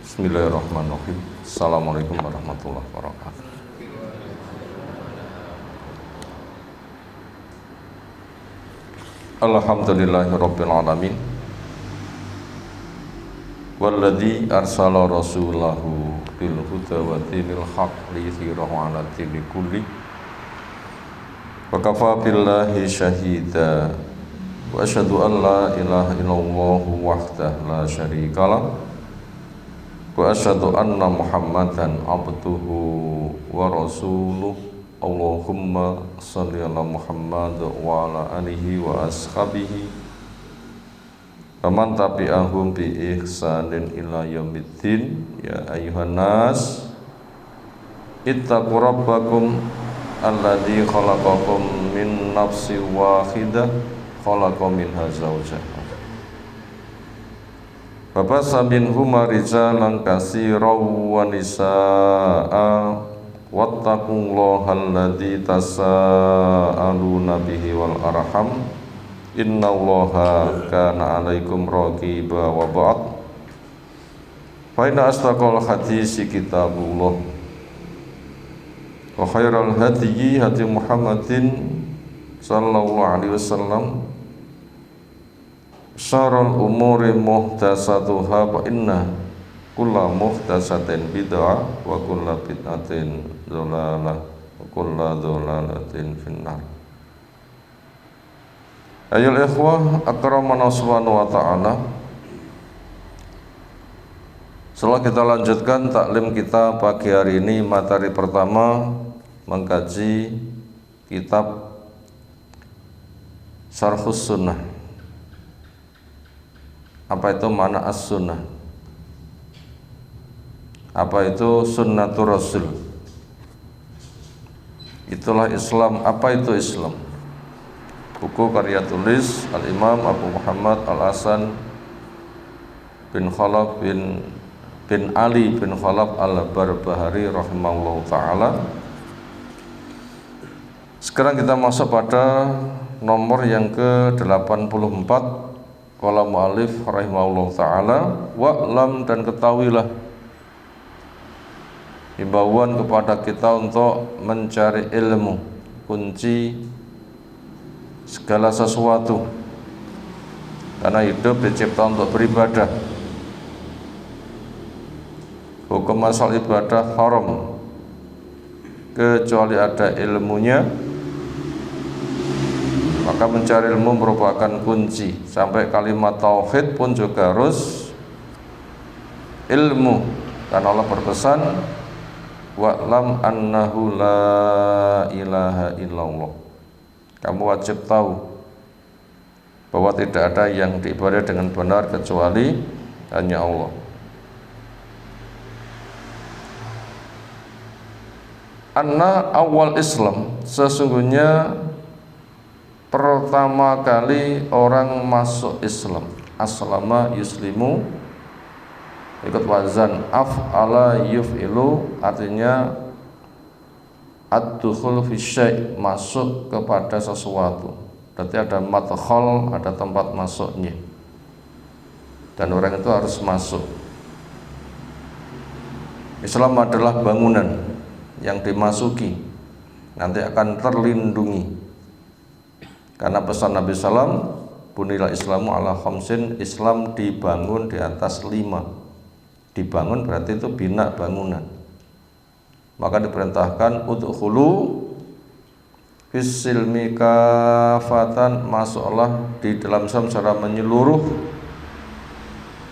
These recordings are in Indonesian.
Bismillahirrahmanirrahim. Assalamualaikum warahmatullahi wabarakatuh. Alhamdulillahirabbil alamin. Walladzi arsala rasulahu bil huda wa dinil haqq liyudhhirahu 'ala dini kulli. Wa kafa billahi syahida. Wa asyhadu an la ilaha illallah wahdahu la syarikalah. Wa asyhadu anna Muhammadan abduhu wa rasuluh. Allahumma shalli ala Muhammad wa ala alihi wa ashabihi wa man tabi'ahum bi ihsanin ila yaumiddin. Ya ayyuhan nas ittaqu rabbakum alladzi khalaqakum min nafsin wahidah khalaqa minha zawjaha wa bassa minhuma rijalan katsiran wa nisaa'a wattaqullaha alladzi tasaaluna bihi wal arham innallaha kana 'alaikum raqiba wa ba'd. Fa inna asdaqal hadisi kitabullah wa khairal hadyi hadi Muhammadin sallallahu alaihi wasallam. Syarrul umuri muhdatsatuha fa inna kulla muhdatsatin bid'ah wa kulla bid'atin dhalalah wa kulla dhalalatin finnar. Ayyuhal ikhwah akramana subhanahu wa ta'ala. Setelah kita lanjutkan taklim kita pagi hari ini, materi pertama mengkaji kitab Syarhus Sunnah. Apa itu makna as-sunnah? Apa itu sunnatur rasul? Itulah Islam. Apa itu Islam? Buku karya tulis Al-Imam Abu Muhammad Al-Hasan bin Khalaf bin Ali bin Khalaf Al-Barbahari rahimahullah ta'ala. Sekarang kita masuk pada nomor yang ke-84. Qala mu'allif rahimahullah ta'ala, wa'lam, dan ketahuilah, himbauan kepada kita untuk mencari ilmu, kunci segala sesuatu, karena hidup dicipta untuk beribadah. Hukum asal ibadah haram kecuali ada ilmunya. Maka mencari ilmu merupakan kunci. Sampai kalimat tauhid pun juga harus ilmu, karena Allah berpesan wa'lam annahu la ilaha illallah. Kamu wajib tahu bahwa tidak ada yang diibadahi dengan benar kecuali hanya Allah. Anna awal Islam, sesungguhnya pertama kali orang masuk Islam, aslama yuslimu, ikut wazan af'ala yuf'ilu, artinya ad-dukhul fi syai', masuk kepada sesuatu. Berarti ada madkhal, ada tempat masuknya, dan orang itu harus masuk. Islam adalah bangunan yang dimasuki, nanti akan terlindungi. Karena pesan Nabi SAW, bunil islamu ala khamsin, Islam dibangun di atas 5. Dibangun berarti itu bina bangunan. Maka diperintahkan udkhulu fis-silmi kafatan, masuklah di dalam Islam secara menyeluruh.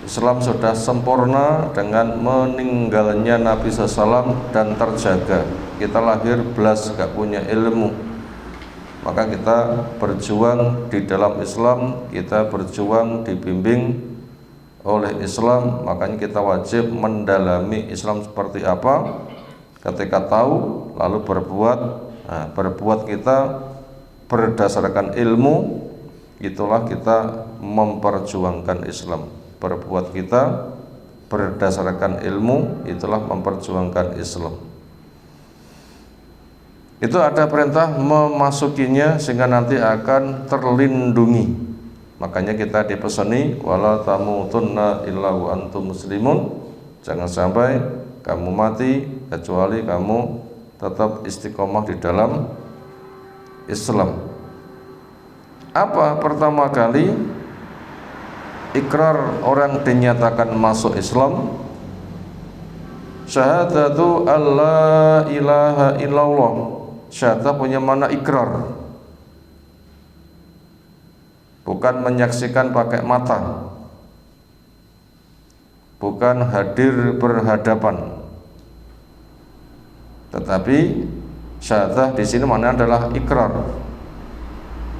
Islam sudah sempurna dengan meninggalnya Nabi SAW dan terjaga. Kita lahir belas gak punya ilmu, maka kita berjuang di dalam Islam, kita berjuang dibimbing oleh Islam. Makanya kita wajib mendalami Islam seperti apa. Ketika tahu lalu berbuat. Nah, berbuat kita berdasarkan ilmu, itulah kita memperjuangkan Islam. Berbuat kita berdasarkan ilmu, itulah memperjuangkan Islam. Itu ada perintah memasukinya sehingga nanti akan terlindungi. Makanya kita dipesani wala tamutunna illa wa antum muslimun, Jangan sampai kamu mati kecuali kamu tetap istiqomah di dalam Islam. Apa pertama kali ikrar orang dinyatakan masuk Islam? Syahadatu alla ilaha illallah. Syahadat punya makna ikrar, bukan menyaksikan pakai mata, bukan hadir berhadapan, tetapi syahadah di sini maknanya adalah ikrar,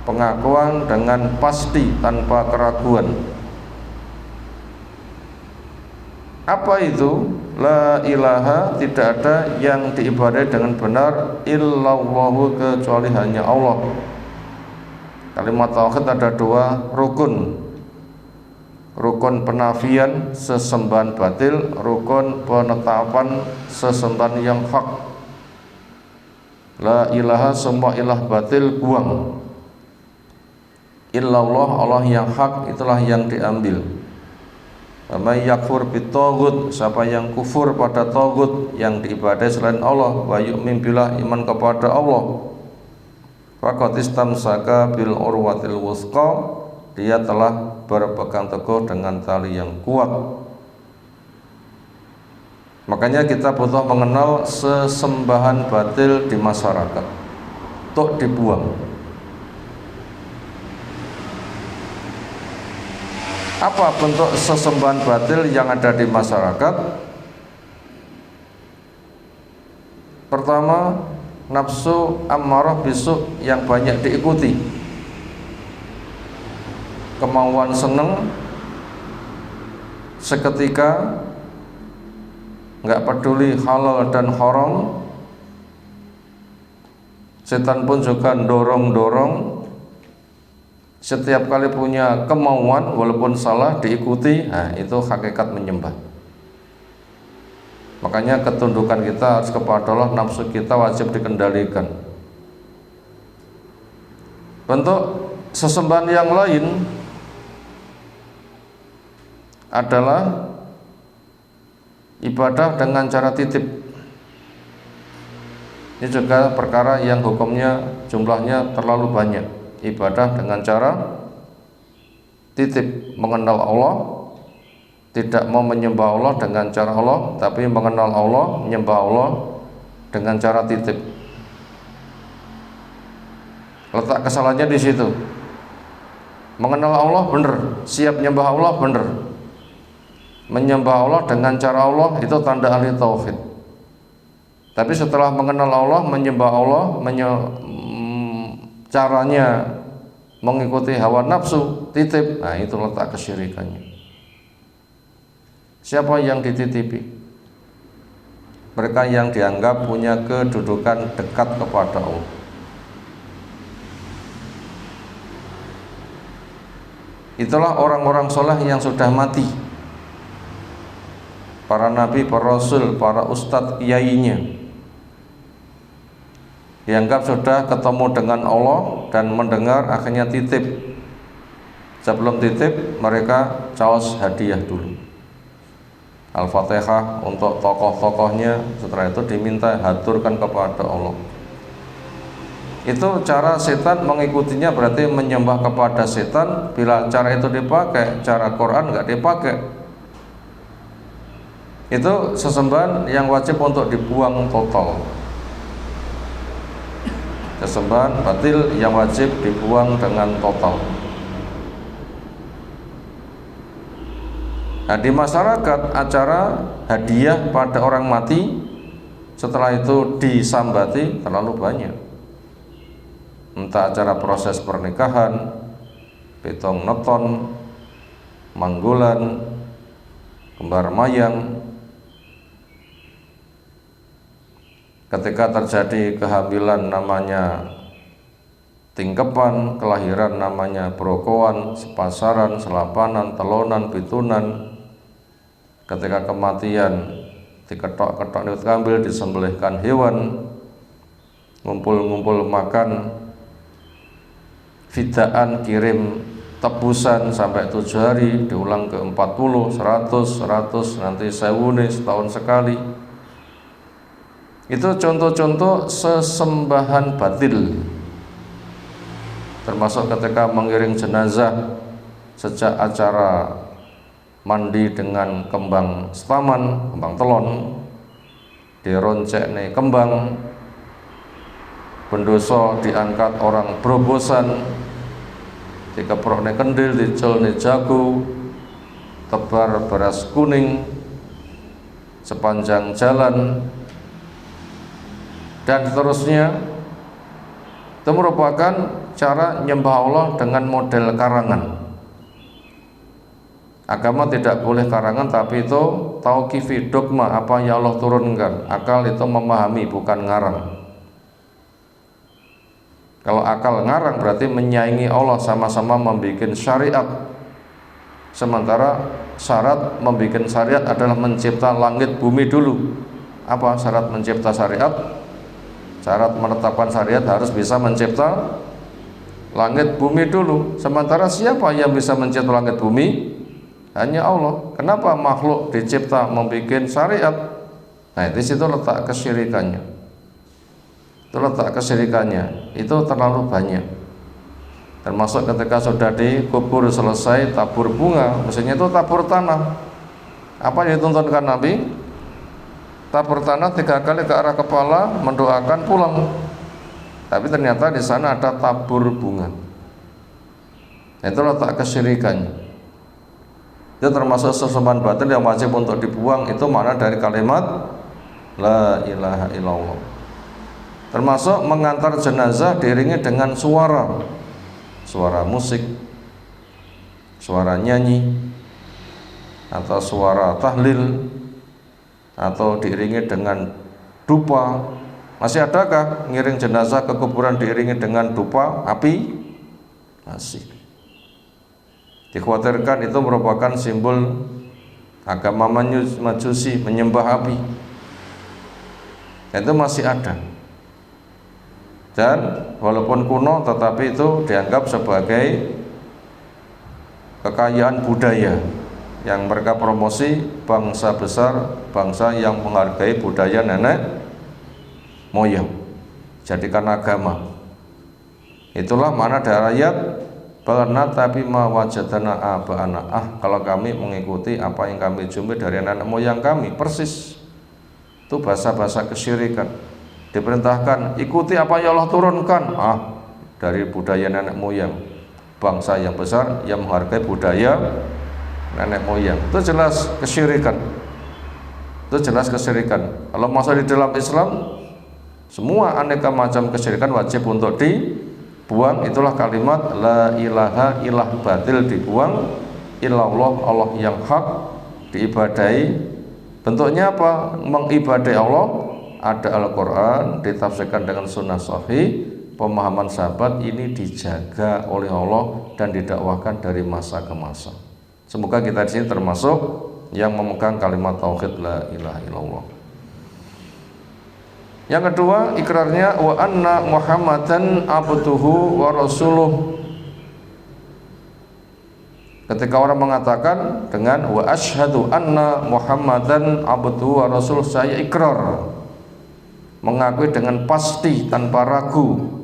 pengakuan dengan pasti tanpa keraguan. Apa itu? La ilaha, tidak ada yang diibadai dengan benar illallahu, kecuali hanya Allah. Kalimat tauhid ada dua rukun. Rukun penafian sesembahan batil, rukun penetapan sesembahan yang hak. La ilaha, semua ilah batil buang. Illallah, Allah yang hak, itulah yang diambil. May yakfur bitaghut, siapa yang kufur pada taghut yang diibadai selain Allah, wa yu'min billah, iman kepada Allah, faqad istamsaka bil urwatil wuthqa, dia telah berpegang teguh dengan tali yang kuat. Makanya kita butuh mengenal sesembahan batil di masyarakat untuk dibuang. Apa bentuk sesembahan batil yang ada di masyarakat? Pertama, nafsu ammarah bisu yang banyak diikuti, kemauan seneng seketika, nggak peduli halal dan haram. Setan pun juga dorong-dorong, setiap kali punya kemauan walaupun salah diikuti. Nah, itu hakikat menyembah. Makanya ketundukan kita harus kepada Allah, nafsu kita wajib dikendalikan. Bentuk sesembahan yang lain adalah ibadah dengan cara titip. Ini juga perkara yang hukumnya jumlahnya terlalu banyak. Ibadah dengan cara titip, mengenal Allah, tidak mau menyembah Allah dengan cara Allah, tapi mengenal Allah, menyembah Allah dengan cara titip. Letak kesalahannya di situ. Mengenal Allah benar, siap menyembah Allah benar. Menyembah Allah dengan cara Allah itu tanda ahli tauhid. Tapi setelah mengenal Allah, menyembah Allah, caranya mengikuti hawa nafsu, titip, nah itu letak kesyirikannya. Siapa yang dititipi? Mereka yang dianggap punya kedudukan dekat kepada Allah. Itulah orang-orang soleh yang sudah mati, para nabi, para rasul, para ustadz, kiainya, dianggap sudah ketemu dengan Allah dan mendengar, akhirnya titip. Sebelum titip mereka caos hadiah dulu, Al-Fatihah untuk tokoh-tokohnya, setelah itu diminta haturkan kepada Allah. Itu cara setan mengikutinya, berarti menyembah kepada setan. Bila cara itu dipakai, cara Quran nggak dipakai, itu sesembahan yang wajib untuk dibuang total. Sesembahan batil yang wajib dibuang dengan total. Nah, di masyarakat acara hadiah pada orang mati, setelah itu disambati terlalu banyak. Entah acara proses pernikahan, petong neton, manggulan, kembar mayang. Ketika terjadi kehamilan namanya tingkepan, kelahiran namanya brokoan, sepasaran, selapanan, telonan, pitunan. Ketika kematian diketok-ketok niut kambil, disembelihkan hewan, ngumpul-ngumpul makan, fidaan, kirim tebusan sampai 7 hari, diulang ke 40, 100, nanti 1000 setahun sekali. Itu contoh-contoh sesembahan batil. Termasuk ketika mengiring jenazah, sejak acara mandi dengan kembang setaman, kembang telon, dironcek nih kembang, pendoso diangkat orang berobosan, dikeprok nih kendil, dicel nih jago, tebar beras kuning sepanjang jalan, dan seterusnya. Itu merupakan cara nyembah Allah dengan model karangan. Agama tidak boleh karangan, tapi itu tauqifi, dogma apa yang Allah turunkan. Akal itu memahami, bukan ngarang. Kalau akal ngarang berarti menyaingi Allah, sama-sama membuat syariat. Sementara syarat membuat syariat adalah mencipta langit bumi dulu. Apa syarat mencipta syariat? Syarat menetapkan syariat harus bisa mencipta langit bumi dulu. Sementara siapa yang bisa mencipta langit bumi? Hanya Allah. Kenapa makhluk dicipta membuat syariat? Nah, di situ letak kesyirikannya. Itu letak kesyirikannya. Itu terlalu banyak. Termasuk ketika sudah dikubur selesai, tabur bunga, mestinya itu tabur tanah. Apa yang dituntunkan Nabi? Tabur tanah 3 kali ke arah kepala, mendoakan, pulang. Tapi ternyata di sana ada tabur bunga. Itu letak kesyirikannya. Itu termasuk sesembahan batil yang wajib untuk dibuang. Itu makna dari kalimat la ilaha illallah. Termasuk mengantar jenazah diiringi dengan suara musik, suara nyanyi, atau suara tahlil, atau diiringi dengan dupa. Masih adakah ngiring jenazah ke kuburan diiringi dengan dupa, api? Masih. Dikhawatirkan itu merupakan simbol agama Majusi, menyembah api. Itu masih ada. Dan walaupun kuno, tetapi itu dianggap sebagai kekayaan budaya yang mereka promosi, bangsa besar, bangsa yang menghargai budaya nenek moyang, jadikan agama. Itulah makna dari ayat Balana tapi ma wajadana aba'ana. Kalau kami mengikuti apa yang kami jumpai dari nenek moyang kami, persis. Itu bahasa-bahasa kesyirikan. Diperintahkan ikuti apa yang Allah turunkan. Dari budaya nenek moyang, bangsa yang besar yang menghargai budaya nenek moyang. Itu jelas kesyirikan. Itu jelas kesyirikan. Kalau masuk di dalam Islam, semua aneka macam kesyirikan wajib untuk dibuang. Itulah kalimat la ilaha ilah batil dibuang, illallah Allah yang hak diibadahi. Bentuknya apa? Mengibadahi Allah. Ada Al-Quran ditafsirkan dengan sunnah sahih, pemahaman sahabat ini dijaga oleh Allah dan didakwahkan dari masa ke masa. Semoga kita di sini termasuk yang memegang kalimat tauhid la ilaha illallah. Yang kedua, ikrarnya wa anna Muhammadan abduhu wa rasuluh. Ketika orang mengatakan dengan wa asyhadu anna Muhammadan abduhu wa rasuluh, saya ikrar, mengakui dengan pasti tanpa ragu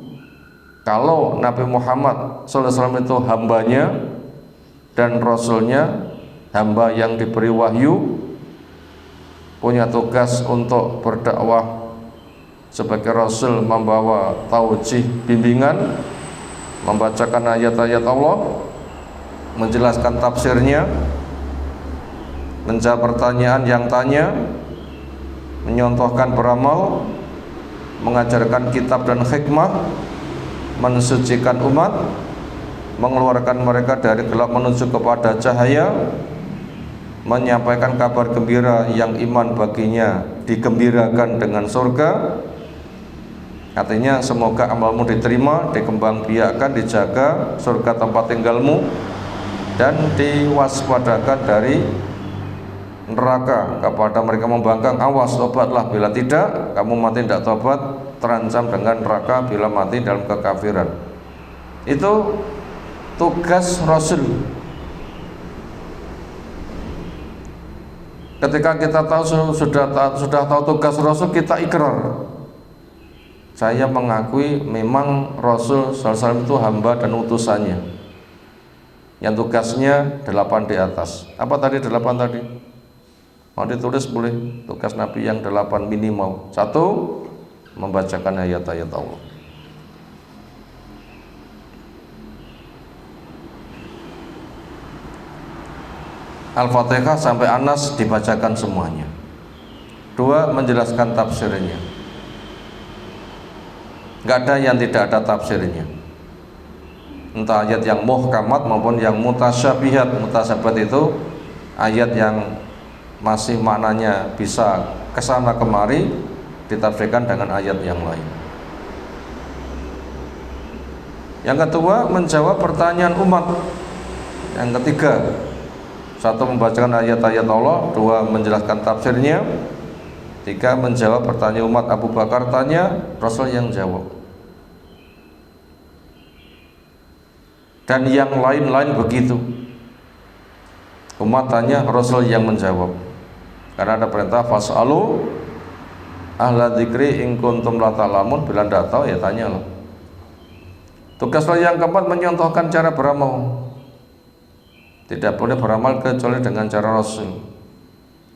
kalau Nabi Muhammad SAW itu hambanya dan rasulnya, hamba yang diberi wahyu, punya tugas untuk berdakwah sebagai rasul, membawa taujih, bimbingan, membacakan ayat-ayat Allah, menjelaskan tafsirnya, menjawab pertanyaan yang tanya, menyontohkan beramal, mengajarkan kitab dan hikmah, mensucikan umat, mengeluarkan mereka dari gelap menuju kepada cahaya, menyampaikan kabar gembira yang iman baginya digembirakan dengan surga. Artinya semoga amalmu diterima, dikembangbiakkan, dijaga surga tempat tinggalmu, dan diwaspadakan dari neraka. Kepada mereka membangkang, awas tobatlah, bila tidak kamu mati tidak tobat, terancam dengan neraka bila mati dalam kekafiran. Itu tugas Rasul. Ketika kita sudah tahu tugas Rasul, kita ikrar. Saya mengakui memang Rasul SAW itu hamba dan utusannya, yang tugasnya 8 di atas. Apa tadi 8 tadi? Mau ditulis boleh. Tugas Nabi yang 8 minimal. 1, membacakan ayat-ayat Allah. Al-Fatihah sampai Anas dibacakan semuanya. 2, menjelaskan tafsirnya. Nggak ada yang tidak ada tafsirnya, entah ayat yang muhkamat maupun yang mutasyabihat. Mutasyabihat itu ayat yang masih maknanya bisa kesana kemari, ditafsirkan dengan ayat yang lain. Yang kedua, menjawab pertanyaan umat. Yang ketiga, 1, membacakan ayat-ayat Allah. 2, menjelaskan tafsirnya. 3, menjawab pertanyaan umat. Abu Bakar tanya, Rasul yang jawab. Dan yang lain-lain begitu. Umat tanya, Rasul yang menjawab. Karena ada perintah fas'alu ahla dzikri in kuntum la ta'lamun. Bila tidak tahu ya tanyalah. Tugas yang keempat, menyontohkan cara beramal. Tidak boleh beramal kecuali dengan cara Rasul.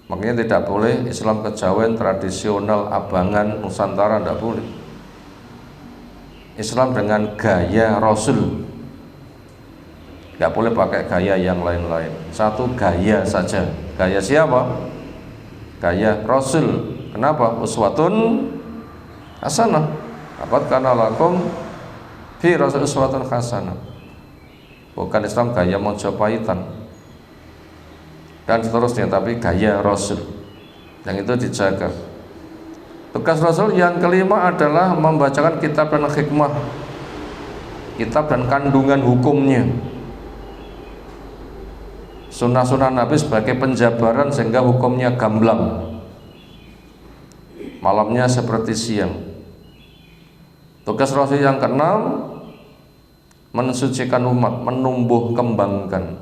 Makanya tidak boleh Islam kejawen, tradisional, abangan, Nusantara, tidak boleh. Islam dengan gaya Rasul. Tidak boleh pakai gaya yang lain-lain. 1 gaya saja. Gaya siapa? Gaya Rasul. Kenapa? Uswatun hasanah. Laqad kana lakum fi rasul uswatun hasanah. Bukan Islam gaya Mojopahitan dan seterusnya, tapi gaya Rasul. Yang itu dijaga. Tugas Rasul yang kelima adalah membacakan kitab dan hikmah, kitab dan kandungan hukumnya, sunnah-sunnah Nabi sebagai penjabaran sehingga hukumnya gamblang, malamnya seperti siang. Tugas Rasul yang keenam, mensucikan umat, menumbuh kembangkan,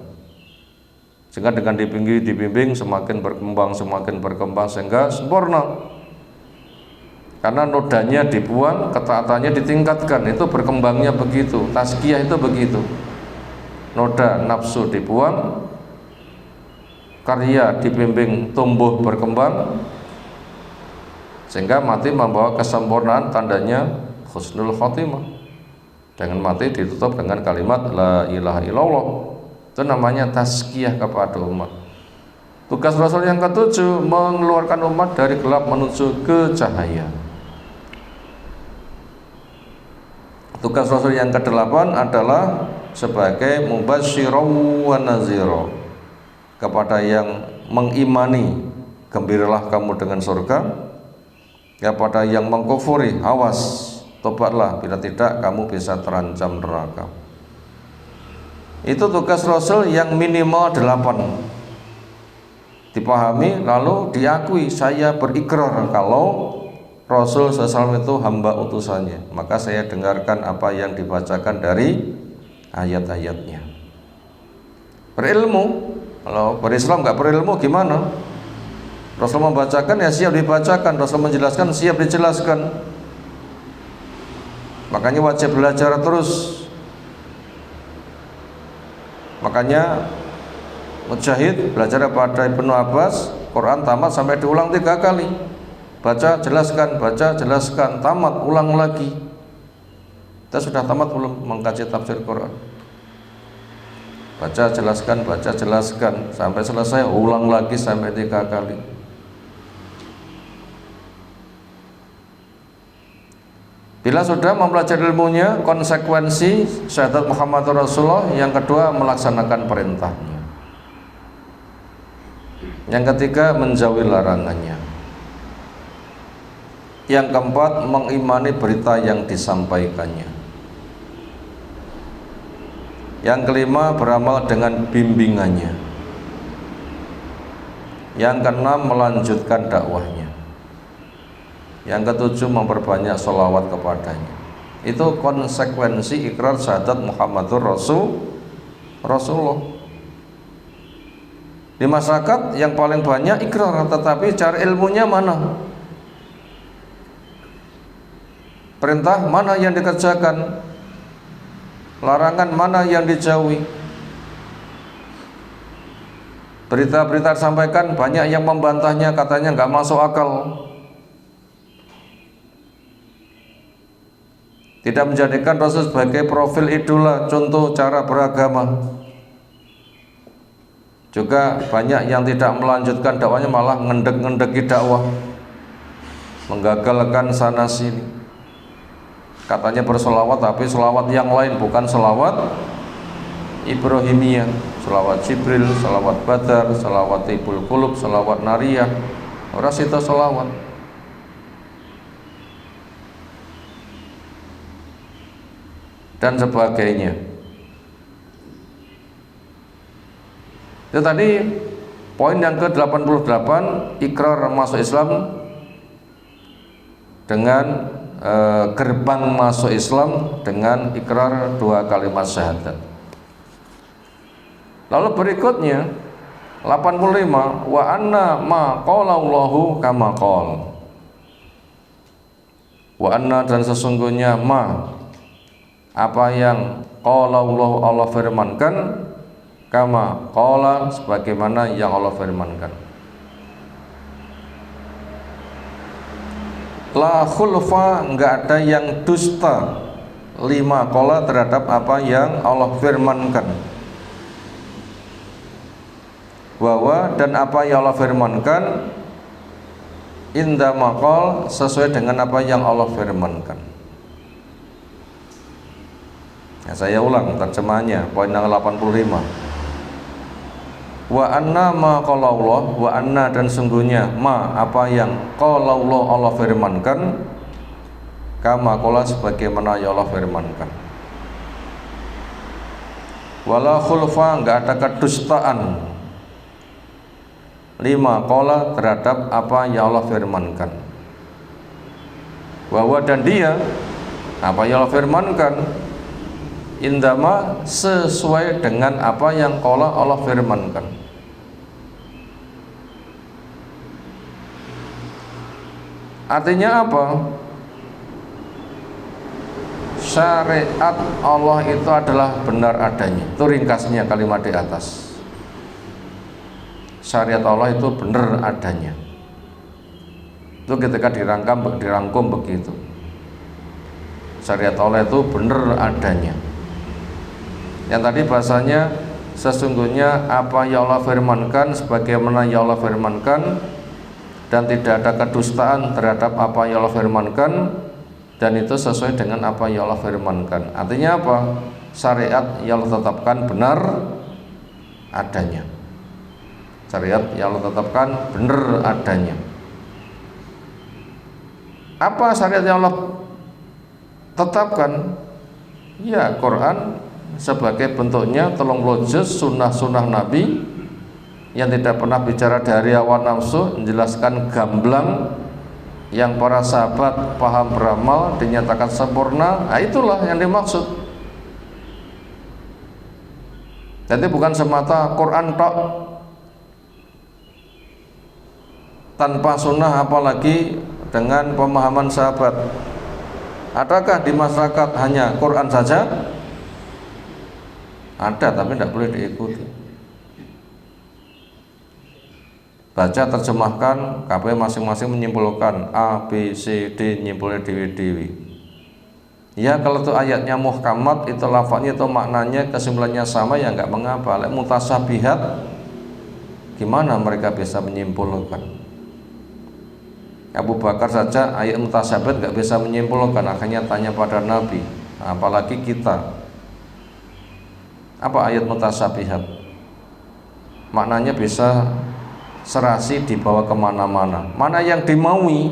sehingga dengan dibimbing semakin berkembang sehingga sempurna. Karena nodanya dibuang, ketaatannya ditingkatkan. Itu berkembangnya begitu. Tazkiyah itu begitu. Noda nafsu dibuang, karya dibimbing tumbuh berkembang, sehingga mati membawa kesempurnaan. Tandanya husnul khotimah. Dengan mati ditutup dengan kalimat la ilaha illallah. Itu namanya tazkiyah kepada umat. Tugas Rasul yang ketujuh, mengeluarkan umat dari gelap menuju ke cahaya. Tugas Rasul yang kedelapan adalah sebagai mubasysyirun wa nazira, kepada yang mengimani, gembiralah kamu dengan surga. Kepada yang mengkufuri, awas, tobatlah, bila tidak kamu bisa terancam neraka. Itu tugas Rasul yang minimal 8. Dipahami lalu diakui, saya berikrar kalau Rasul SAW itu hamba utusannya, maka saya dengarkan apa yang dibacakan dari ayat-ayatnya. Berilmu. Kalau berislam nggak berilmu gimana? Rasul membacakan ya siap dibacakan, Rasul menjelaskan siap dijelaskan. Makanya wajib belajar terus. Makanya Mujahid belajar pada Ibnu Abbas, Quran tamat sampai diulang 3 kali. Baca, jelaskan, tamat, ulang lagi. Kita sudah tamat belum mengkaji tafsir Quran? Baca, jelaskan, sampai selesai, ulang lagi sampai 3 kali. Bila sudah mempelajari ilmunya, konsekuensi syahadat Muhammad Rasulullah. Yang kedua, melaksanakan perintahnya. Yang ketiga, menjauhi larangannya. Yang keempat, mengimani berita yang disampaikannya. Yang kelima, beramal dengan bimbingannya. Yang keenam, melanjutkan dakwahnya. Yang ketujuh, memperbanyak sholawat kepadanya. Itu konsekuensi ikrar syahadat Muhammadur Rasulullah Rasulullah. Di masyarakat yang paling banyak ikrar, tetapi cari ilmunya mana? Perintah mana yang dikerjakan? Larangan mana yang dijauhi? Berita-berita disampaikan, banyak yang membantahnya, katanya nggak masuk akal. Tidak menjadikan Rasul sebagai profil idola, contoh cara beragama. Juga banyak yang tidak melanjutkan dakwahnya, malah ngendek-ngendeki dakwah, menggagalkan sana sini. Katanya bersolawat, tapi solawat yang lain, bukan solawat Ibrahimiyah, solawat Jibril, solawat Badar, solawat Ibul Qulub, solawat Nariyah. Orang itu solawat. Dan sebagainya. Itu tadi poin yang ke-88, ikrar masuk Islam dengan gerbang masuk Islam dengan ikrar 2 kalimat syahadat. Lalu berikutnya 85, wa anna ma qala Allahu kama qol. Wa anna, dan sesungguhnya ma, apa yang qala Allah firmankan, kama qala, sebagaimana yang Allah firmankan. La khulfa, enggak ada yang dusta, lima qala, terhadap apa yang Allah firmankan. Bahwa dan apa yang Allah firmankan, inda maqal, sesuai dengan apa yang Allah firmankan. Ya, saya ulang terjemahannya, poin yang 85. Wa anna ma qala Allah, wa anna, dan sungguhnya ma, apa yang qala Allah, Allah firmankan, kama qala, sebagaimana yang Allah firmankan. Wala khulfa, enggak ada kedustaan, lima qala, terhadap apa yang Allah firmankan. Bahwa dan dia, apa yang Allah firmankan, indama, sesuai dengan apa yang qala Allah firmankan. Artinya apa? Syariat Allah itu adalah benar adanya. Itu ringkasnya kalimat di atas. Syariat Allah itu benar adanya. Itu ketika dirangkum begitu. Syariat Allah itu benar adanya. Yang tadi bahasanya, sesungguhnya apa yang Allah firmankan, sebagaimana yang Allah firmankan, dan tidak ada kedustaan terhadap apa yang Allah firmankan, dan itu sesuai dengan apa yang Allah firmankan. Artinya apa? Syariat yang Allah tetapkan benar adanya. Syariat yang Allah tetapkan benar adanya. Apa syariat yang Allah tetapkan? Ya, Quran sebagai bentuknya telung lojus sunnah-sunnah Nabi yang tidak pernah bicara dari hawa nafsu, menjelaskan gamblang yang para sahabat paham beramal, dinyatakan sempurna. Nah, itulah yang dimaksud. Jadi bukan semata Quran tok tanpa sunnah, apalagi dengan pemahaman sahabat. Adakah di masyarakat hanya Quran saja? Ada, tapi tidak boleh diikuti. Baca, terjemahkan, KP masing-masing menyimpulkan A, B, C, D, nyimpulnya dewi-dewi. Ya, kalau itu ayatnya muhkamat, itu lafadznya, itu maknanya, kesimpulannya sama, ya nggak mengapa. Mutasabihat, gimana mereka bisa menyimpulkan? Abu Bakar saja ayat mutasabihat nggak bisa menyimpulkan, akhirnya tanya pada Nabi, apalagi kita. Apa ayat mutasabihat? Maknanya bisa serasi dibawa kemana-mana. Mana yang dimaui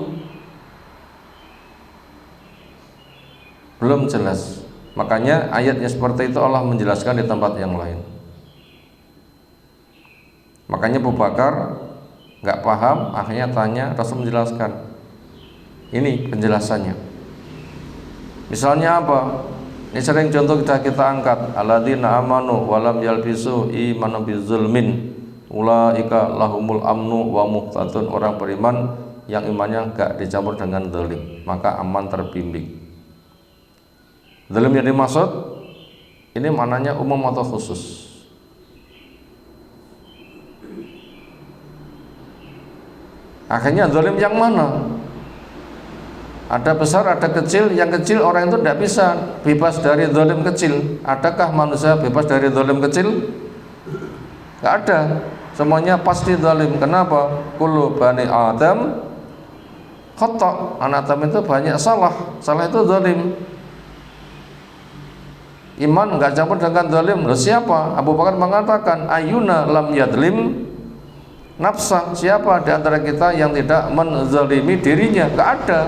belum jelas. Makanya ayatnya seperti itu Allah menjelaskan di tempat yang lain. Makanya Abu Bakar nggak paham, akhirnya tanya, Rasul menjelaskan. Ini penjelasannya. Misalnya apa? Ini sering contoh kita angkat, alladzina amanu walam yalbisu imanan bizulmin ulaika lahumul amnu wa muhtadun. Orang beriman yang imannya enggak dicampur dengan zalim, maka aman terbimbing. Zalim yang dimaksud ini maknanya umum atau khusus? Akhirnya zalim yang mana? Ada besar, ada kecil. Yang kecil orang itu tidak bisa bebas dari zalim kecil. Adakah manusia bebas dari zalim kecil? Tidak ada. Semuanya pasti zalim. Kenapa? Kullu bani Adam khata'. Anak Adam itu banyak salah. Salah itu zalim. Iman enggak campur dengan zalim. Lalu siapa? Abu Bakar mengatakan, ayuna lam yadlim nafsa. Siapa di antara kita yang tidak menzalimi dirinya? Enggak ada.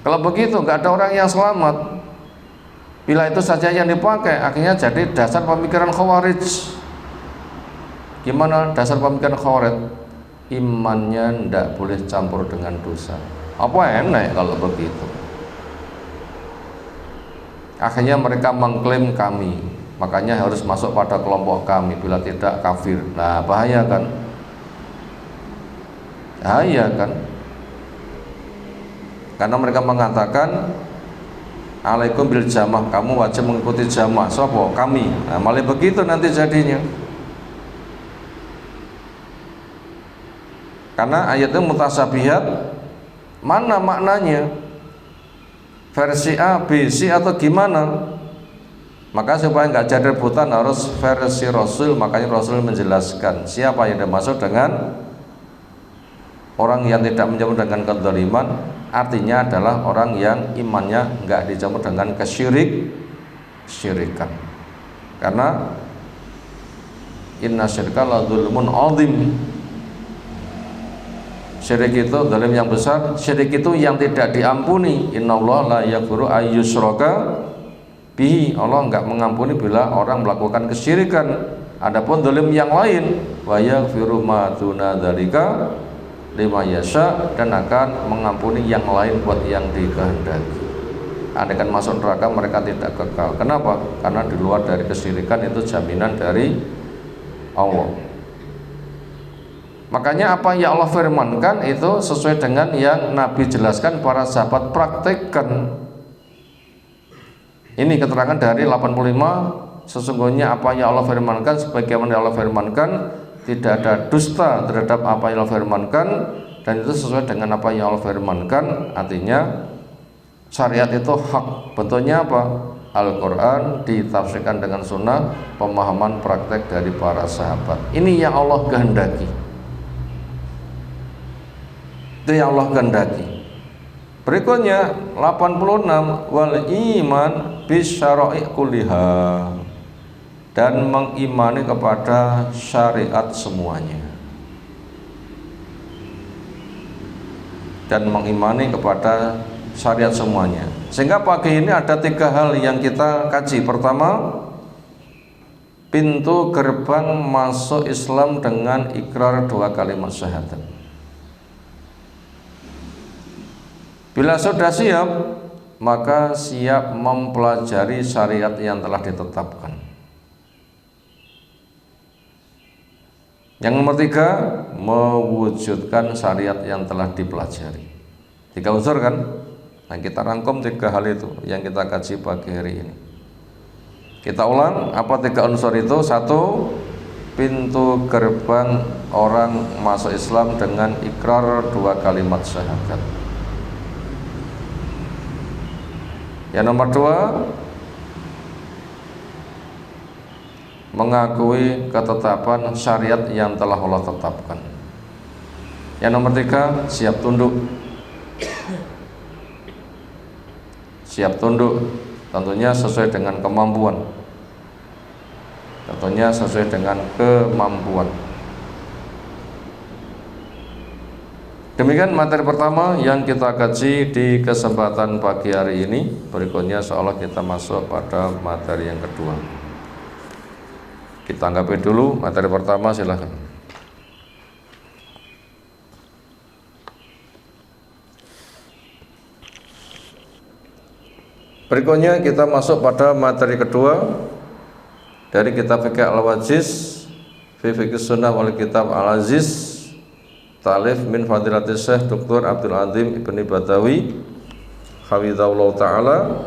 Kalau begitu enggak ada orang yang selamat. Bila itu saja yang dipakai, akhirnya jadi dasar pemikiran Khawarij. Gimana dasar pemikiran Khawarij? Imannya tidak boleh campur dengan dosa. Apa enak kalau begitu? Akhirnya mereka mengklaim kami, makanya harus masuk pada kelompok kami, bila tidak kafir. Nah, bahaya kan? Bahaya kan? Karena mereka mengatakan alaikum bil jamaah, kamu wajib mengikuti jamaah. Sopo? Kami. Nah, malah begitu nanti jadinya. Karena ayatnya mutasabihat, mana maknanya? Versi A, B, C atau gimana? Maka supaya nggak jadi rebutan harus versi Rasul. Makanya Rasul menjelaskan siapa yang dimaksud dengan orang yang tidak mencampur dengan kezaliman. Artinya adalah orang yang imannya nggak dicampur dengan kesyirikan. Karena inna syirka la dzulmun adzim. Syirik itu zalim yang besar. Syirik itu yang tidak diampuni. Innallaha la yaghfiru ayyusyraka bihi. Allah enggak mengampuni bila orang melakukan kesyirikan. Adapun zalim yang lain, wa yaghfiru ma duna dzalika liman yasha, dan akan mengampuni yang lain buat yang dikehendaki. Andaikan masuk neraka mereka tidak kekal. Kenapa? Karena di luar dari kesyirikan itu jaminan dari Allah. Makanya apa yang Allah firmankan itu sesuai dengan yang Nabi jelaskan, para sahabat praktekkan. Ini keterangan dari 85. Sesungguhnya apa yang Allah firmankan sebagaimana yang Allah firmankan, tidak ada dusta terhadap apa yang Allah firmankan, dan itu sesuai dengan apa yang Allah firmankan. Artinya syariat itu hak. Bentuknya apa? Al-Quran ditafsirkan dengan sunnah, pemahaman praktek dari para sahabat. Ini yang Allah kehendaki. Itu yang Allah kehendaki. Berikutnya 86, wal iman bisyara'i kulliha, dan mengimani kepada syariat semuanya. Dan mengimani kepada syariat semuanya. Sehingga pagi ini ada 3 hal yang kita kaji. Pertama, pintu gerbang masuk Islam dengan ikrar 2 kalimat syahadat. Bila sudah siap, maka siap mempelajari syariat yang telah ditetapkan. Yang nomor 3, mewujudkan syariat yang telah dipelajari. 3 unsur kan? Nah, kita rangkum 3 hal itu yang kita kaji pagi hari ini. Kita ulang, apa 3 unsur itu? 1, pintu gerbang orang masuk Islam dengan ikrar 2 kalimat syahadat. Yang nomor 2, mengakui ketetapan syariat yang telah Allah tetapkan. Yang nomor 3, siap tunduk. Siap tunduk tentunya sesuai dengan kemampuan. Tentunya sesuai dengan kemampuan. Demikian materi pertama yang kita kaji di kesempatan pagi hari ini. Berikutnya seolah kita masuk pada materi yang kedua. Kita anggapi dulu materi pertama, silahkan. Berikutnya kita masuk pada materi kedua dari kitab Fiqh Al-Wajiz fi Fiqh Sunnah wal Kitab Al-Aziz Ta'lif min Fadilatis Syekh Dr. Abdul Azim Ibni Badawi hafizahullah ta'ala.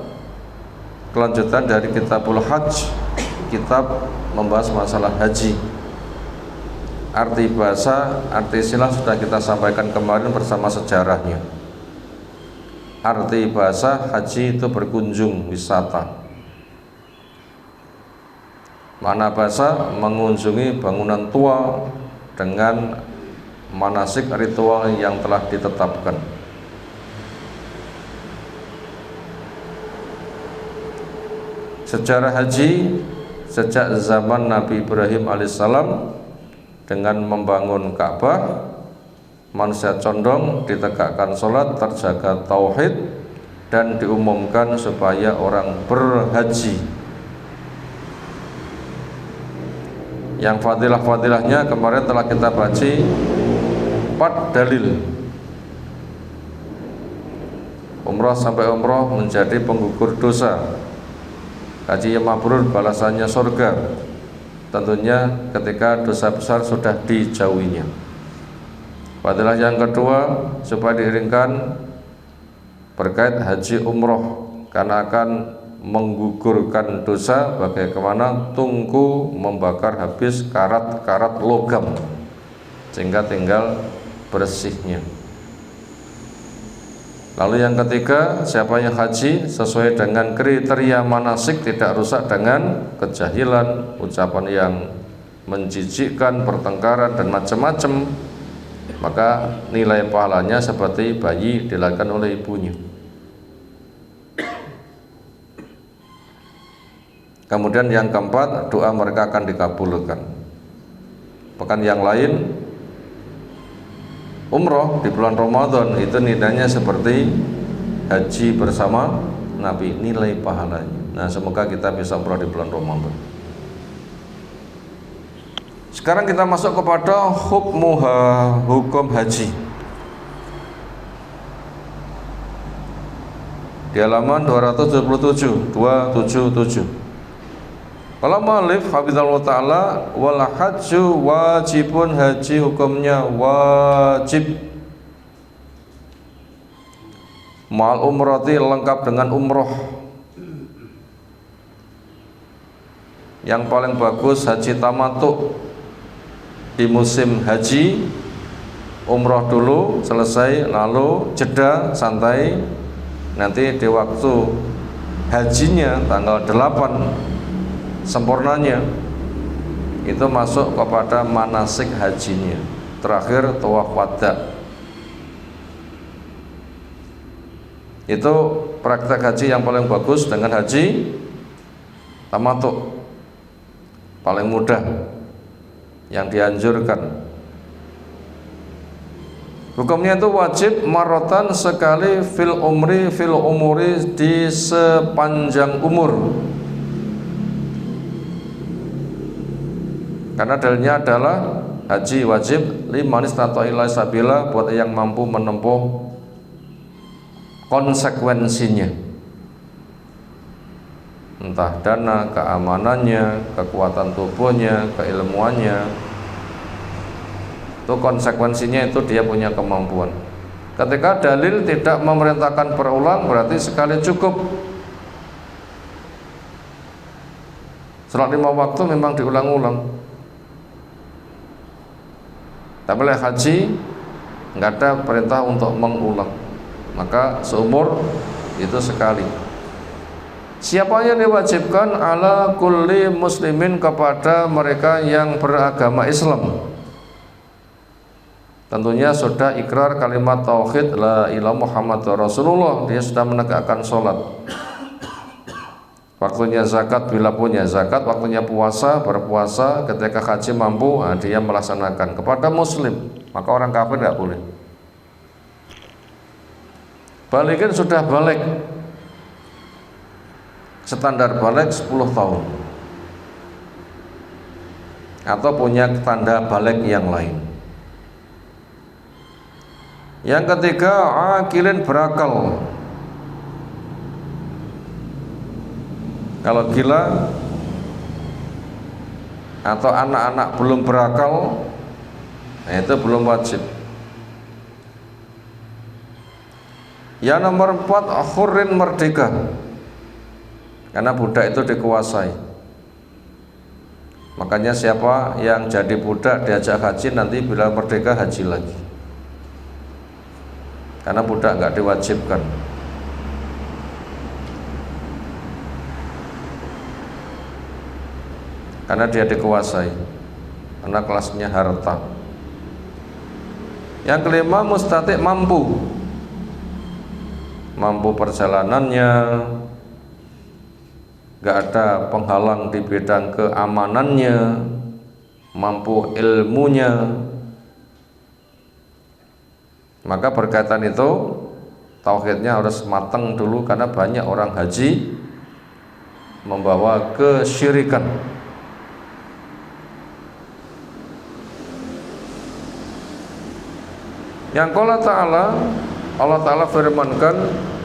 Kelanjutan dari Kitabul Hajj, kitab membahas masalah haji. Arti bahasa, arti istilah sudah kita sampaikan kemarin bersama sejarahnya. Arti bahasa haji itu berkunjung, wisata. Makna bahasa mengunjungi bangunan tua dengan manasik ritual yang telah ditetapkan. Sejarah haji sejak zaman Nabi Ibrahim alaihissalam dengan membangun Ka'bah, manusia condong ditegakkan sholat, terjaga tauhid, dan diumumkan supaya orang berhaji. Yang fadilah-fadilahnya kemarin telah kita baca 4 dalil. Umrah sampai umrah menjadi penggugur dosa. Haji yang mabrur balasannya surga, tentunya ketika dosa besar sudah dijauhinya. Fadilah yang kedua supaya diiringkan berkait haji umroh, karena akan menggugurkan dosa bagaimana tungku membakar habis karat-karat logam sehingga tinggal bersihnya. Lalu yang ketiga, siapa yang haji sesuai dengan kriteria manasik, tidak rusak dengan kejahilan, ucapan yang menjijikkan, pertengkaran dan macam-macam, maka nilai pahalanya seperti bayi dilahirkan oleh ibunya. Kemudian yang keempat, doa mereka akan dikabulkan. Pekan yang lain, umroh di bulan Ramadan itu nilainya seperti haji bersama Nabi, nilai pahalanya. Nah, semoga kita bisa umroh di bulan Ramadan. Sekarang kita masuk kepada hukum haji. Di halaman 277. Kalau mu'allif hafizahullah ta'ala, wal hajju wajibun, haji hukumnya wajib. Ma'al umrati, lengkap dengan umroh. Yang paling bagus haji tamattu di musim haji, umroh dulu selesai, lalu jeda santai, nanti di waktu hajinya tanggal 8 sempurnanya itu masuk kepada manasik hajinya, terakhir tawaf wada. Itu praktek haji yang paling bagus dengan haji tamattu, paling mudah, yang dianjurkan. Hukumnya itu wajib maratan, sekali, fil umuri di sepanjang umur. Karena dalilnya adalah haji wajib liman istata'a ilaihi sabila, buat yang mampu menempuh konsekuensinya, entah dana, keamanannya, kekuatan tubuhnya, keilmuannya. Itu konsekuensinya, itu dia punya kemampuan. Ketika dalil tidak memerintahkan berulang, berarti sekali cukup. Salat 5 waktu memang diulang-ulang. Tapi oleh haji nggak ada perintah untuk mengulang, maka seumur itu sekali. Siapa yang diwajibkan? Ala kulli muslimin, kepada mereka yang beragama Islam. Tentunya sudah ikrar kalimat tauhid la ilaha Muhammadur Rasulullah, dia sudah menegakkan sholat. Waktunya zakat bila punya zakat, waktunya puasa berpuasa, ketika haji mampu, dia melaksanakan. Kepada muslim, maka orang kafir tidak boleh. Balikin sudah balik, standar balik 10 tahun, atau punya tanda balik yang lain. Yang ketiga, akilin berakal. Kalau gila atau anak-anak belum berakal, nah itu belum wajib. Yang nomor 4, hurrin merdeka, karena budak itu dikuasai. Makanya siapa yang jadi budak diajak haji, nanti bila merdeka haji lagi, karena budak nggak diwajibkan. Karena dia dikuasai, karena kelasnya harta. Yang kelima, mustati', mampu perjalanannya, gak ada penghalang di bidang keamanannya, mampu ilmunya. Maka berkaitan itu tauhidnya harus matang dulu, karena banyak orang haji membawa kesyirikan. Yang Allah Ta'ala firmankan,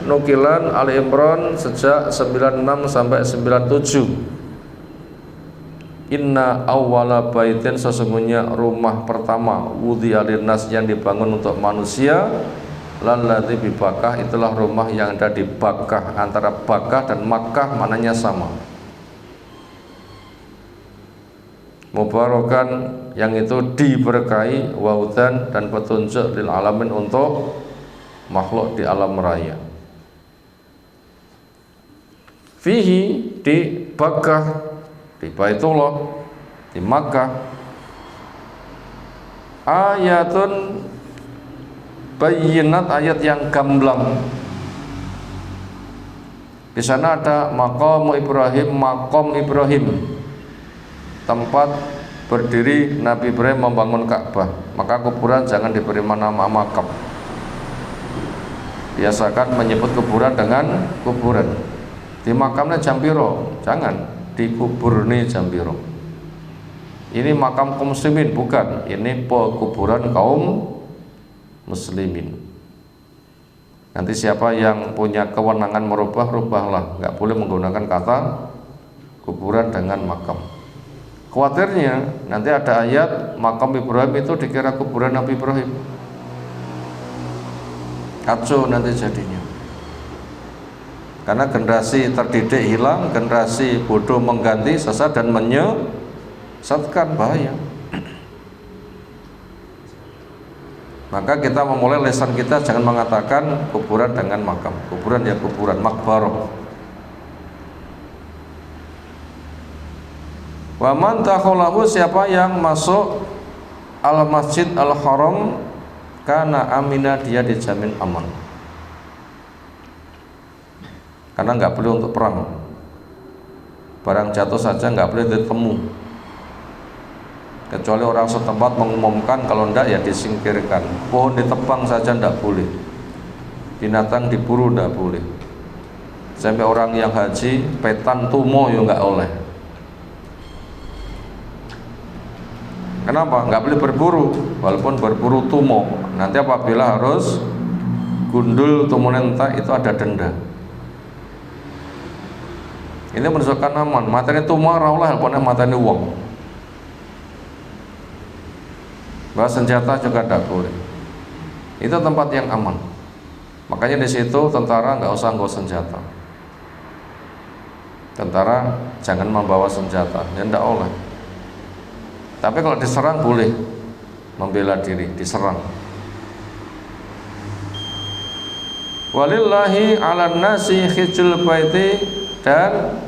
nukilan Ali Imran sejak 96 sampai 97. Inna awwala baitin, sesungguhnya rumah pertama, wudhi'a linnas, yang dibangun untuk manusia, lalladzi bi Bakkah, itulah rumah yang ada di Bakkah. Antara Bakkah dan Makkah maknanya sama. Mubarakan, yang itu diberkahi, waudan, dan petunjuk lil alamin, untuk makhluk di alam raya. Fihi, di Bakkah, di Baitullah, di Makkah, ayatun bayyinat, ayat yang gamblang. Di sana ada maqam Ibrahim, tempat berdiri Nabi Ibrahim membangun Ka'bah. Maka kuburan jangan diberi nama makam. Biasakan menyebut kuburan dengan kuburan. Di makamnya Jambiro, jangan dikubur nih Jambiro. Ini makam kaum muslimin, bukan. Ini pekuburan kaum muslimin. Nanti siapa yang punya kewenangan merubah, rubahlah. Nggak boleh menggunakan kata kuburan dengan makam. Khawatirnya nanti ada ayat makam Ibrahim itu dikira kuburan Nabi Ibrahim. Kacau nanti jadinya. Karena generasi terdidik hilang, generasi bodoh mengganti, sesat dan menyesatkan, bahaya. Maka kita memulai lesan kita, jangan mengatakan kuburan dengan makam. Kuburan ya kuburan, makbaroh. Wa man takhalahu, siapa yang masuk al masjid al haram, kana amina, dia dijamin aman. Karena nggak boleh untuk perang. Barang jatuh saja nggak boleh ditemu, kecuali orang setempat mengumumkan, kalau enggak ya disingkirkan. Pohon ditebang saja enggak boleh, binatang diburu enggak boleh. Sampai orang yang haji petan tumo ya enggak oleh. Kenapa? Enggak boleh berburu, walaupun berburu tumo. Nanti apabila harus gundul tumonenta, itu ada denda. Ini menunjukkan aman. Matanya tumo raulah, pokoknya matanya uang. Bawa senjata juga tidak boleh. Itu tempat yang aman. Makanya di situ tentara nggak usah bawa senjata. Tentara jangan membawa senjata, ya tidak oleh. Tapi kalau diserang boleh, membela diri, diserang. Walillahi 'alan nasi hijjul baiti, dan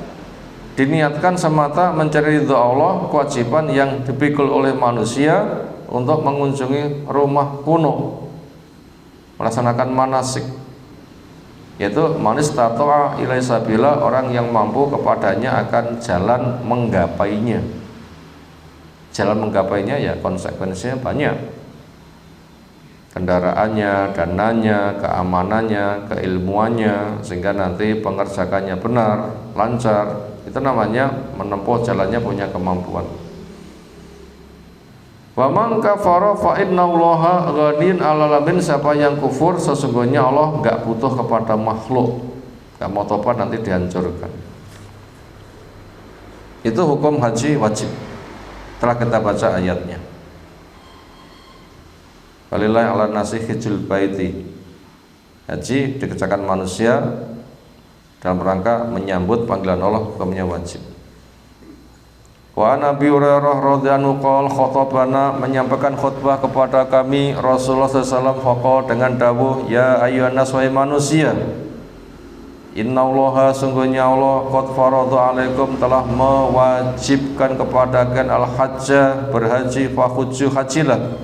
diniatkan semata mencari ridha Allah, kewajiban yang dipikul oleh manusia untuk mengunjungi rumah kuno, melaksanakan manasik, yaitu manis tatoa ilai sabila, orang yang mampu kepadanya akan jalan menggapainya. Jalan menggapainya ya konsekuensinya banyak, kendaraannya, dananya, keamanannya, keilmuannya, sehingga nanti pengerjakannya benar, lancar. Itu namanya menempuh jalannya, punya kemampuan. Wa man kafara fa innallaha ghanin 'alal 'alamin, siapa yang kufur sesungguhnya Allah enggak butuh kepada makhluk. Enggak mau tobat nanti dihancurkan. Itu hukum haji wajib. Telah kita baca ayatnya. Walillahi ala nasi hijjul baiti. Haji dikerjakan manusia dalam rangka menyambut panggilan Allah, hukumnya wajib. Wa Nabi Hurairah radhiyallahu anhu khatabana, menyampaikan khutbah kepada kami Rasulullah SAW faqala, dengan dawuh, ya ayyuhan nas, wahai manusia, innallaha, sungguhnya Allah, qad farada alaikum, telah mewajibkan kepada kalian al-hajjah, berhaji, fahujju, hajilah.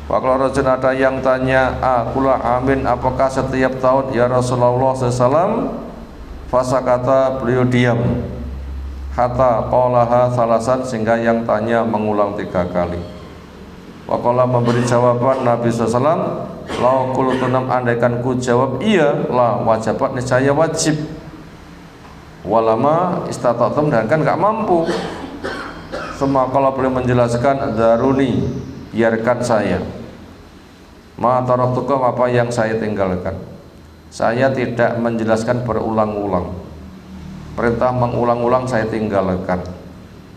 Kalau rajin ada yang tanya, akulah amin, apakah setiap tahun ya Rasulullah SAW? Fasakata, beliau diam. Hatta qolaha salasan, sehingga yang tanya mengulang 3 kali. Waqala, memberi jawaban Nabi SAW, lau qultunam, andaikan ku jawab iya, la wajabat, niscaya wajib. Walama istata'tum, dan kan gak mampu. Semua kalau beliau menjelaskan, daruni, biarkan saya. Ma taraktukum, apa yang saya tinggalkan. Saya tidak menjelaskan berulang-ulang. Perintah mengulang-ulang saya tinggalkan.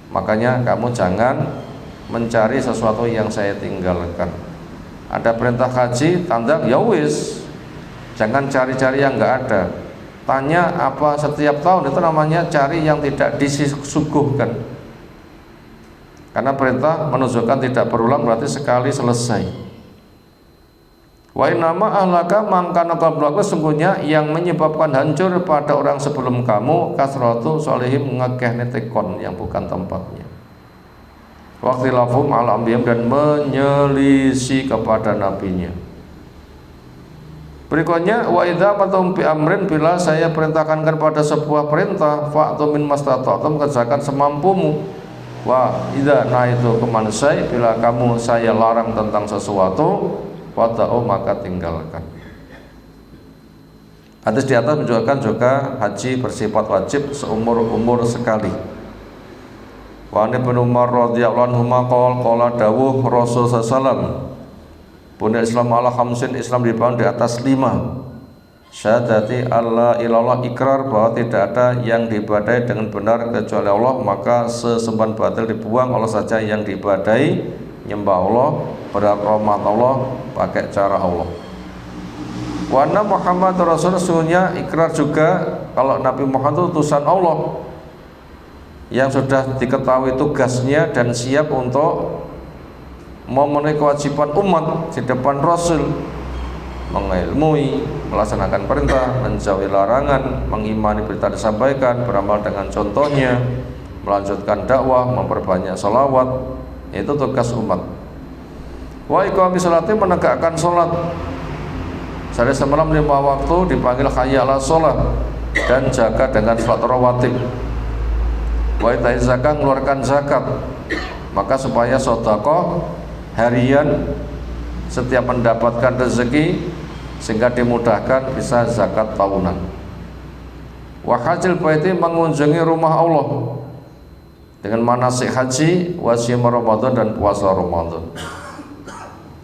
Makanya kamu jangan mencari sesuatu yang saya tinggalkan. Ada perintah haji, tanda ya wis. Jangan cari-cari yang enggak ada. Tanya apa setiap tahun, itu namanya cari yang tidak disuguhkan. Karena perintah menunjukkan tidak berulang, berarti sekali selesai. Wa innama ahlaka mangkana qablaku, sungguhnya yang menyebabkan hancur pada orang sebelum kamu kasratu sholihim, ngekeh netekon yang bukan tempatnya. Waqtilafum ala ambiyam, dan menyelisih kepada nabinya. Berikutnya, wa idza matum bi amrin, bila saya perintahkan pada sebuah perintah, fa'tu min mastata'tum, kerjakan semampumu. Wa idza naitu kemansai, bila kamu saya larang tentang sesuatu, wada'u, maka tinggalkan. Hadis di atas menunjukkan juga haji bersifat wajib seumur-umur sekali. Wa Ibnu Umar radhiyallahu anhu qala dawuh Rasul sallallahu, bunya Islam ala khamsin, Islam dibangun di atas 5. Syahadati alla ilallah, ikrar bahwa tidak ada yang diibadahi dengan benar kecuali Allah, maka sesembahan batil dibuang, Allah saja yang diibadahi, nyembah Allah, berhormat Allah, pakai cara Allah. Wa anna Muhammad Rasul, sesungguhnya ikrar juga kalau Nabi Muhammad itu utusan Allah yang sudah diketahui tugasnya dan siap untuk memenuhi kewajiban umat di depan Rasul, mengilmui, melaksanakan perintah, menjauhi larangan, mengimani berita disampaikan, beramal dengan contohnya, melanjutkan dakwah, memperbanyak salawat. Itu tugas umat. Wa iqami sholati, menegakkan sholat. Sehari semalam 5 waktu dipanggil hayya 'alas sholat, dan jaga dengan sholat rawatib. Wa ita'i zakat, mengeluarkan zakat. Maka supaya sedekah harian setiap mendapatkan rezeki, sehingga dimudahkan bisa zakat tahunan. Wa hajjil baiti, mengunjungi rumah Allah dengan manasik haji, wasyam Ramadan, dan puasa Ramadan.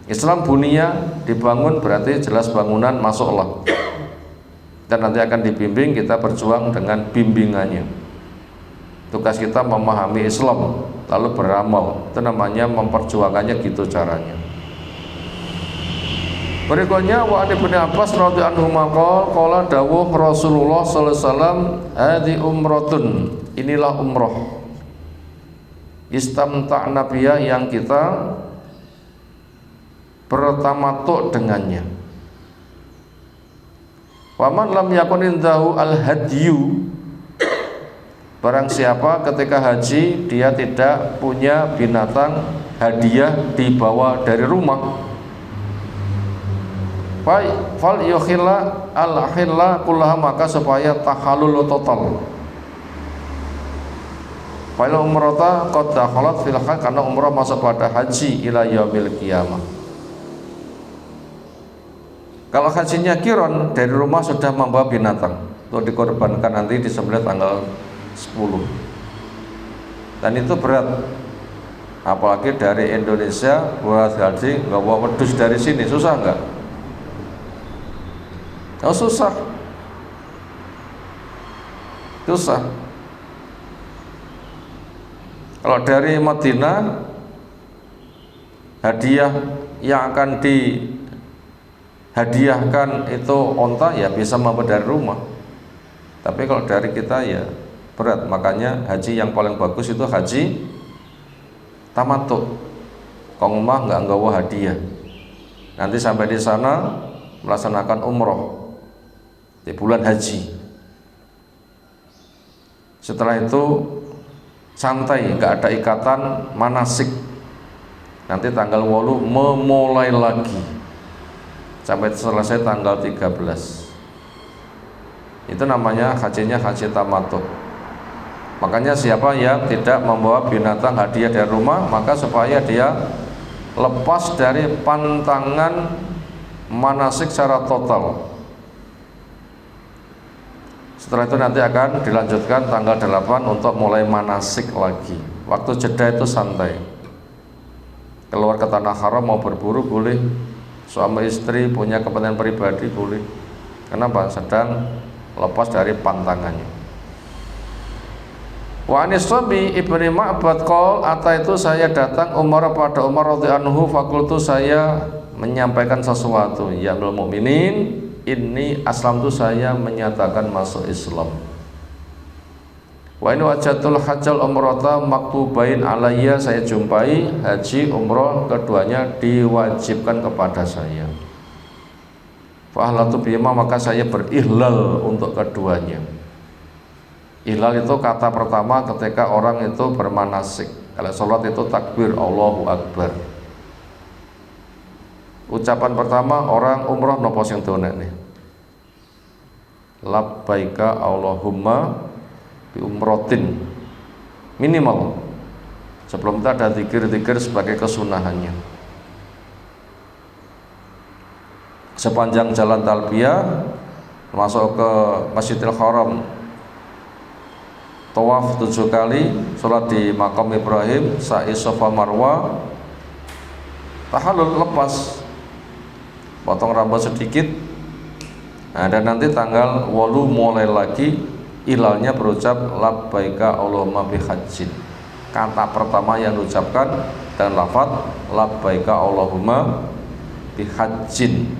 Islam bunia, dibangun, berarti jelas bangunan, masuklah. Dan nanti akan dibimbing, kita berjuang dengan bimbingannya. Tugas kita memahami Islam lalu beramal, itu namanya memperjuangkannya, gitu caranya. Berikutnya, wa Ibnu Abbas radhiyallahu anhu qala dawuh Rasulullah sallallahu alaihi wasallam, hadi umratun, inilah umrah, istamta'na biha, yang kita bertamattu dengannya. Wa man lam yakun indahu al-hadyu, barang siapa ketika haji dia tidak punya binatang hadiah dibawa dari rumah, fal yukhilla al-hilla kullaha, maka supaya tahallul total. Fal umrata qad dakhalat fil hajj, karena umrah masuk pada haji ila yaumil qiyamah. Kalau hajinya kiron, dari rumah sudah membawa binatang untuk dikorbankan nanti disembelih tanggal 10. Dan itu berat, apalagi dari Indonesia buat haji nggak bawa wedus dari sini, susah nggak? Oh, susah. Kalau dari Madinah, hadiah yang akan dihadiahkan itu onta, ya bisa mampu dari rumah. Tapi kalau dari kita ya berat. Makanya haji yang paling bagus itu haji tamattu. Kong mah nggak nggawa hadiah. Nanti sampai di sana melaksanakan umroh di bulan haji. Setelah itu santai, nggak ada ikatan manasik. Nanti tanggal 8 memulai lagi sampai selesai tanggal 13. Itu namanya hajinya haji tamattu. Makanya siapa yang tidak membawa binatang hadiah dari rumah, maka supaya dia lepas dari pantangan manasik secara total. Setelah itu nanti akan dilanjutkan tanggal 8 untuk mulai manasik lagi. Waktu jeda itu santai. Keluar ke tanah haram mau berburu boleh, suami istri punya kepentingan pribadi boleh. Kenapa? Sedang lepas dari pantangannya. Wa anisabi ibni Ma'bad qol, itu saya datang Umar pada Umar radhiyallahu anhu, fakultu saya menyampaikan sesuatu, ya amil mukminin, ini aslam tu saya menyatakan masuk Islam. Wa in wajatul hajjal umrata maktubain alayya, saya jumpai haji umrah keduanya diwajibkan kepada saya. Fa ahlatu bima, maka saya berihlal untuk keduanya. Ihlal itu kata pertama ketika orang itu bermanasik. Kalau sholat itu takbir Allahu Akbar. Ucapan pertama orang umrah nopo sing donekne. Labbaika Allahumma bi umrotin, minimal. Sebelum itu ada zikir-zikir sebagai kesunahannya. Sepanjang jalan talbiyah masuk ke Masjidil Haram, tawaf 7 kali, sholat di makam Ibrahim, sa'i Safa Marwa, tahallul lepas, potong rambut sedikit. Nah, dan nanti tanggal 8 mulai lagi ilalnya berucap labbaika Allahumma bihajjin. Kata pertama yang diucapkan dan lafaz labbaika Allahumma bihajjin.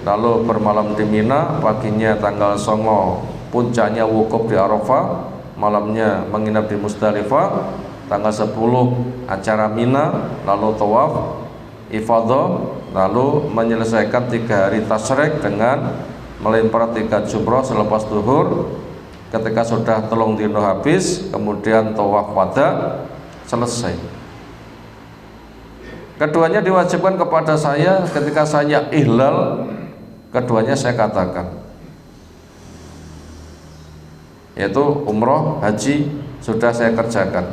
Lalu bermalam di Mina, paginya tanggal 9 puncaknya wukuf di Arafah, malamnya menginap di Musdalifah, tanggal 10 acara Mina, lalu tawaf ifadah, lalu menyelesaikan 3 hari tasyrik dengan melempar 3 jumrah selepas zuhur. Ketika sudah 3 dino habis, kemudian tawaf wada selesai. Keduanya diwajibkan kepada saya ketika saya ihlal, keduanya saya katakan, yaitu umroh, haji sudah saya kerjakan.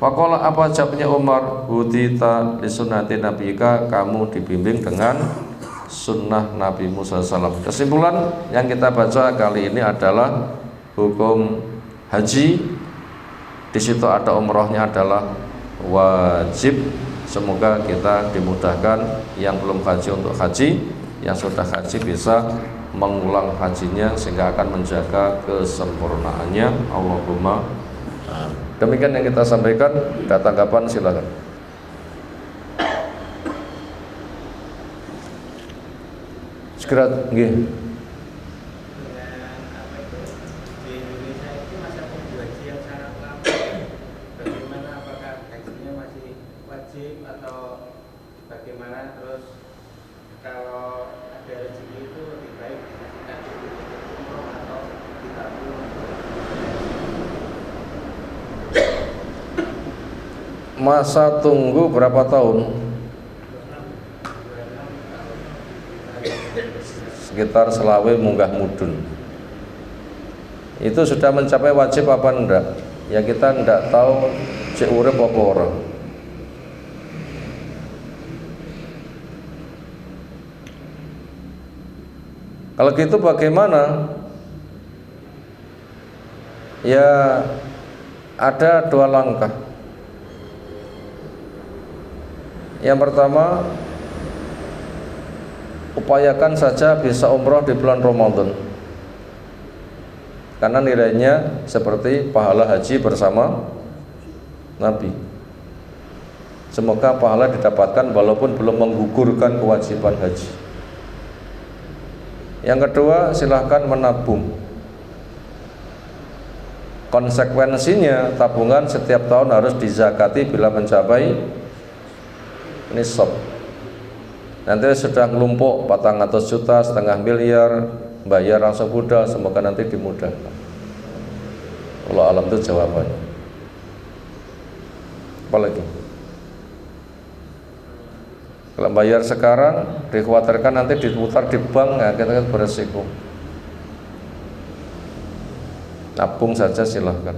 Faqala, apa jawabnya Umar? Hudita li sunnati nabiyika, kamu dibimbing dengan sunnah Nabi Musa SAW. Kesimpulan yang kita baca kali ini adalah hukum haji. Di situ ada umrohnya adalah wajib. Semoga kita dimudahkan yang belum haji untuk haji, yang sudah haji bisa mengulang hajinya sehingga akan menjaga kesempurnaannya. Allahumma. Demikian yang kita sampaikan. Ada tanggapan silakan. Segera nggih. Masa tunggu berapa tahun? Sekitar selawe munggah mudun. Itu sudah mencapai wajib apa enggak? Ya kita enggak tahu cek urip apa ora. Kalau gitu bagaimana? Ya ada 2 langkah. Yang pertama, upayakan saja bisa umroh di bulan Ramadan, karena nilainya seperti pahala haji bersama Nabi. Semoga pahala didapatkan walaupun belum menggugurkan kewajiban haji. Yang kedua, silahkan menabung. Konsekuensinya tabungan setiap tahun harus dizakati bila mencapai nisab. Nanti sudah ngelumpuk 400 juta, setengah miliar, bayar langsung budal, semoga nanti dimudahkan. Allah alam itu jawabannya. Apalagi kalau bayar sekarang dikhawatirkan nanti diputar di bank, ya kita beresiko. Nabung saja silahkan,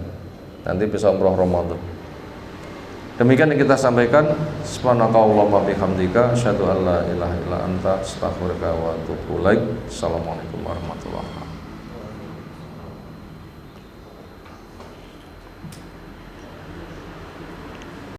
nanti bisa umroh Ramadan. Demikian yang kita sampaikan. Subhanakallahumma bihamdika asyhadu an la ilaha illa anta astaghfiruka wa atubu ilaik. Assalamualaikum warahmatullahi wabarakatuh.